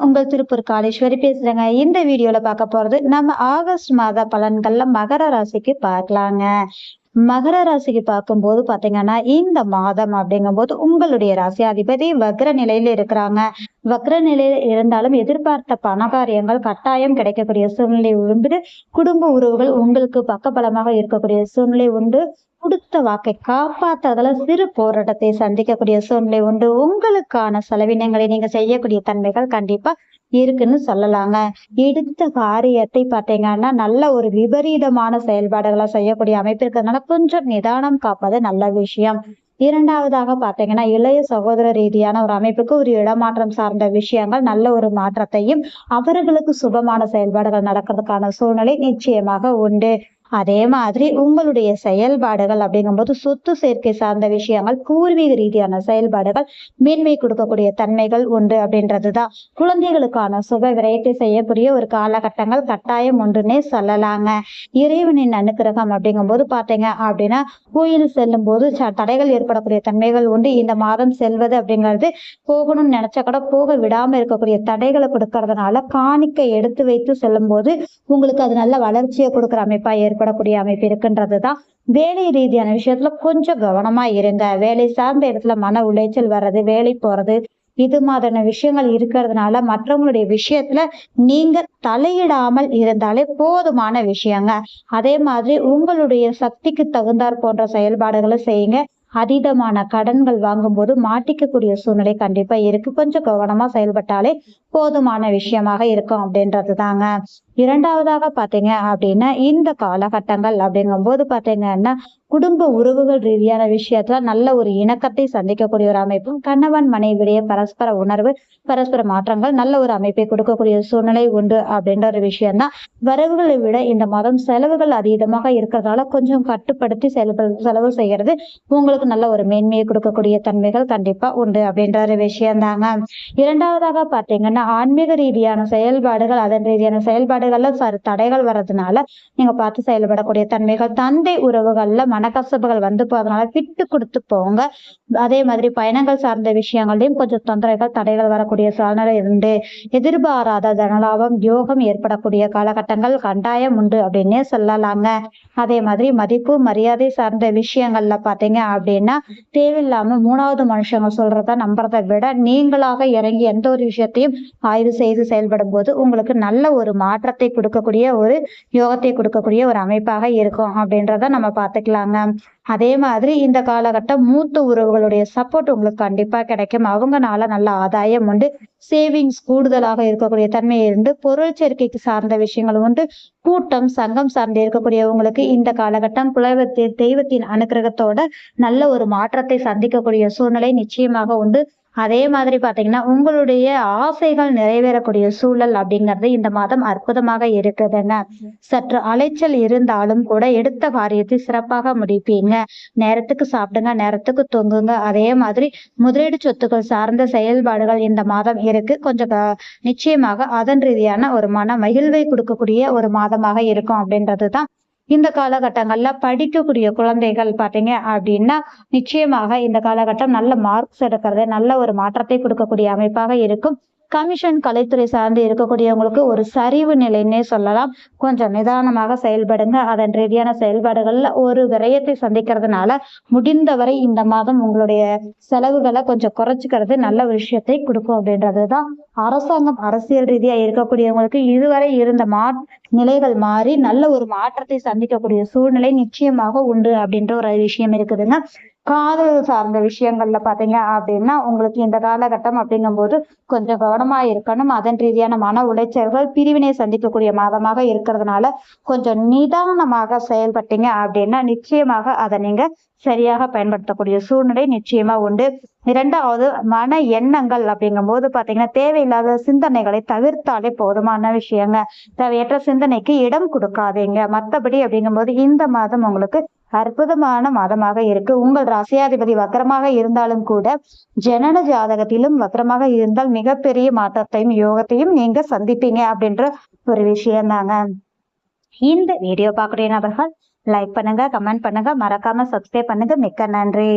உங்கள் திருப்பூர் காளீஸ்வரி பேசுறேங்க. இந்த வீடியோல பார்க்க போறது நம்ம ஆகஸ்ட் மாத பலன்கள்ல மகர ராசிக்கு பார்க்கலாங்க. மகர ராசிக்கு பார்க்கும்போது பாத்தீங்கன்னா இந்த மாதம் அப்படிங்கும்போது உங்களுடைய ராசி அதிபதி வக்ர நிலையில இருக்கிறாங்க. வக்ர நிலையில இருந்தாலும் எதிர்பார்த்த பணகாரியங்கள் கட்டாயம் கிடைக்கக்கூடிய சூழ்நிலை உண்டு. குடும்ப உறவுகள் உங்களுக்கு பக்கபலமாக இருக்கக்கூடிய சூழ்நிலை உண்டு. கொடுத்த வாக்கை காப்பாற்றுறதுல சிறு போராட்டத்தை சந்திக்கக்கூடிய சூழ்நிலை உண்டு. உங்களுக்கான செலவினங்களை நீங்க செய்யக்கூடிய தன்மைகள் கண்டிப்பா இருக்குன்னு சொல்லலாங்க. எடுத்த காரியத்தை பார்த்தீங்கன்னா நல்ல ஒரு விபரீதமான செயல்பாடுகளை செய்யக்கூடிய அமைப்பு இருக்கிறதுனால கொஞ்சம் நிதானம் காப்பது நல்ல விஷயம். இரண்டாவதாக பார்த்தீங்கன்னா இளைய சகோதர ரீதியான ஒரு அமைப்புக்கு ஒரு இடமாற்றம் சார்ந்த விஷயங்கள் நல்ல ஒரு மாற்றத்தையும் அவர்களுக்கு சுபமான செயல்பாடுகள் நடக்கிறதுக்கான சூழ்நிலை நிச்சயமாக உண்டு. அதே மாதிரி உங்களுடைய செயல்பாடுகள் அப்படிங்கும்போது சொத்து சேர்க்கை சார்ந்த விஷயங்கள் பூர்வீக ரீதியான செயல்பாடுகள் மேன்மை கொடுக்கக்கூடிய தன்மைகள் உண்டு அப்படின்றதுதான். குழந்தைகளுக்கான சுப விரயத்தை செய்யக்கூடிய ஒரு காலகட்டங்கள் கட்டாயம் ஒன்றுனே சொல்லலாங்க. இறைவனின் அனுக்கிரகம் அப்படிங்கும்போது பாத்தீங்க அப்படின்னா கோயில் செல்லும் போது தடைகள் ஏற்படக்கூடிய தன்மைகள் உண்டு. இந்த மாதம் செல்வது அப்படிங்கிறது போகணும்னு நினைச்சா கூட போக விடாம இருக்கக்கூடிய தடைகளை கொடுக்கறதுனால காணிக்கை எடுத்து வைத்து செல்லும் போது உங்களுக்கு அது நல்ல வளர்ச்சியை கொடுக்குற அமைப்பா ஏற்படக்கூடிய அமைப்பு இருக்குன்றதுதான். வேலை ரீதியான விஷயத்துல கொஞ்சம் கவனமா இருங்க. வேலை சார்ந்த இடத்துல மன உளைச்சல் வர்றது, வேலை போறது, இது மாதிரியான விஷயங்கள் இருக்கிறதுனால மற்றவங்களுடைய விஷயத்துல நீங்க தலையிடாமல் இருந்தாலே போதுமான விஷயங்க. அதே மாதிரி உங்களுடைய சக்திக்கு தகுந்தாற் போன்ற செயல்பாடுகளை செய்யுங்க. அதீதமான கடன்கள் வாங்கும்போது மாட்டிக்கக்கூடிய சூழ்நிலை கண்டிப்பா இருக்கு. கொஞ்சம் கவனமா செயல்பட்டாலே போதுமான விஷயமாக இருக்கும் அப்படின்றது தாங்க. இரண்டாவதாக பாத்தீங்க அப்படின்னா இந்த காலகட்டங்கள் அப்படிங்கும்போது பாத்தீங்கன்னா குடும்ப உறவுகள் ரீதியான விஷயத்துல நல்ல ஒரு இணக்கத்தை சந்திக்கக்கூடிய ஒரு அமைப்பும், கணவன் மனைவிடைய பரஸ்பர உணர்வு, பரஸ்பர மாற்றங்கள் நல்ல ஒரு அமைப்பை கொடுக்கக்கூடிய சூழ்நிலை உண்டு அப்படின்ற ஒரு விஷயம்தான். வரவுகளை விட இந்த மாதம் செலவுகள் அதீதமாக இருக்கிறதால கொஞ்சம் கட்டுப்படுத்தி செலவு செய்யறது உங்களுக்கு நல்ல ஒரு மேன்மையை கொடுக்கக்கூடிய தன்மைகள் கண்டிப்பா உண்டு அப்படின்ற ஒரு விஷயம் தாங்க. இரண்டாவதாக பாத்தீங்கன்னா ஆன்மீக ரீதியான செயல்பாடுகள், அதன் ரீதியான செயல்பாடுகள்ல தடைகள் வர்றதுனால நீங்க பார்த்து செயல்படக்கூடிய தன்மைகள். தந்தை உறவுகள்ல மனக்கசப்புகள் வந்து போறதுனால விட்டு கொடுத்து போங்க. அதே மாதிரி பயணங்கள் சார்ந்த விஷயங்களையும் கொஞ்சம் தொந்தரவுகள் தடைகள் வரக்கூடிய சூழ்நிலை உண்டு. எதிர்பாராத தனலாபம் யோகம் ஏற்படக்கூடிய காலகட்டங்கள் கட்டாயம் உண்டு அப்படின்னே சொல்லலாங்க. அதே மாதிரி மதிப்பு மரியாதை சார்ந்த விஷயங்கள்ல பாத்தீங்க அப்படின்னா தேவையில்லாம மூணாவது மனுஷங்க சொல்றத நம்புறதை விட நீங்களாக இறங்கி எந்த ஒரு விஷயத்தையும் ஆய்வு செய்து செயல்படும் போது உங்களுக்கு நல்ல ஒரு மாற்றத்தை கொடுக்கக்கூடிய ஒரு யோகத்தை கொடுக்கக்கூடிய ஒரு அமைப்பாக இருக்கும் அப்படின்றத நம்ம பார்த்துக்கலாங்க. அதே மாதிரி இந்த காலகட்டம் மூத்த உறவுகளுடைய சப்போர்ட் உங்களுக்கு கண்டிப்பா கிடைக்கும். அவங்கனால நல்ல ஆதாயம் உண்டு. சேவிங்ஸ் கூடுதலாக இருக்கக்கூடிய தன்மை இருந்து பொருள் சேர்க்கைக்கு சார்ந்த விஷயங்கள் உண்டு. கூட்டம் சங்கம் சார்ந்து இருக்கக்கூடியவங்களுக்கு இந்த காலகட்டம் குலதெய்வத்தின் தெய்வத்தின் அனுகிரகத்தோட நல்ல ஒரு மாற்றத்தை சந்திக்கக்கூடிய சூழ்நிலை நிச்சயமாக உண்டு. அதே மாதிரி பாத்தீங்கன்னா உங்களுடைய ஆசைகள் நிறைவேறக்கூடிய சூழல் அப்படிங்கிறது இந்த மாதம் அற்புதமாக இருக்குதுங்க. சற்று அலைச்சல் இருந்தாலும் கூட எடுத்த காரியத்தை சிறப்பாக முடிப்பீங்க. நேரத்துக்கு சாப்பிடுங்க, நேரத்துக்கு தூங்குங்க. அதே மாதிரி முதலீடு சொத்துக்கள் சார்ந்த செயல்பாடுகள் இந்த மாதம் இருக்கு. கொஞ்சம் நிச்சயமாக அதன் ரீதியான ஒரு மன மகிழ்வை கொடுக்கக்கூடிய ஒரு மாதமாக இருக்கும் அப்படின்றதுதான். இந்த காலகட்டங்கள்ல படிக்கக்கூடிய குழந்தைகள் பாத்தீங்க அப்படின்னா நிச்சயமாக இந்த காலகட்டம் நல்ல மார்க்ஸ் எடுக்கிறது நல்ல ஒரு மாற்றத்தை கொடுக்கக்கூடிய அமைப்பாக இருக்கும். கமிஷன் கலைத்துறை சார்ந்து இருக்கக்கூடியவங்களுக்கு ஒரு சரிவு நிலைன்னே சொல்லலாம். கொஞ்சம் நிதானமாக செயல்படுங்க. அதன் ரீதியான செயல்பாடுகள்ல ஒரு விரயத்தை சந்திக்கிறதுனால முடிந்தவரை இந்த மாதம் உங்களுடைய செலவுகளை கொஞ்சம் குறைச்சிக்கிறது நல்ல விஷயத்தை கொடுக்கும் அப்படின்றதுதான். அரசாங்கம் அரசியல் ரீதியா இருக்கக்கூடியவங்களுக்கு இதுவரை இருந்த நிலைகள் மாறி நல்ல ஒரு மாற்றத்தை சந்திக்கக்கூடிய சூழ்நிலை நிச்சயமாக உண்டு அப்படின்ற ஒரு விஷயம் இருக்குதுங்க. காதல் சார்ந்த விஷயங்கள்ல பாத்தீங்க அப்படின்னா உங்களுக்கு இந்த காலகட்டம் அப்படிங்கும்போது கொஞ்சம் கவனமா இருக்கணும். அதன் ரீதியான மன உளைச்சல்கள் பிரிவினை சந்திக்கக்கூடிய மாதமாக இருக்கிறதுனால கொஞ்சம் நிதானமாக செயல்பட்டீங்க அப்படின்னா நிச்சயமாக அதை நீங்க சரியாக பயன்படுத்தக்கூடிய சூழ்நிலை நிச்சயமா உண்டு. இரண்டாவது மன எண்ணங்கள் அப்படிங்கும் போது பாத்தீங்கன்னா தேவையில்லாத சிந்தனைகளை தவிர்த்தாலே போதுமான விஷயங்க. தேவையற்ற சிந்தனைக்கு இடம் கொடுக்காதீங்க. மற்றபடி அப்படிங்கும்போது இந்த மாதம் உங்களுக்கு அற்புதமான மாதமாக இருக்கு. உங்கள் ராசியாதிபதி வக்கரமாக இருந்தாலும் கூட ஜனன ஜாதகத்திலும் வக்கரமாக இருந்தால் மிகப்பெரிய மாற்றத்தையும் யோகத்தையும் நீங்க சந்திப்பீங்க அப்படின்ற ஒரு விஷயம் தாங்க. இந்த வீடியோ பார்க்கக்கூடிய நபர்கள் லைக் பண்ணுங்க, கமெண்ட் பண்ணுங்க, மறக்காம சப்ஸ்கிரைப் பண்ணுங்க. மிக்க நன்றி.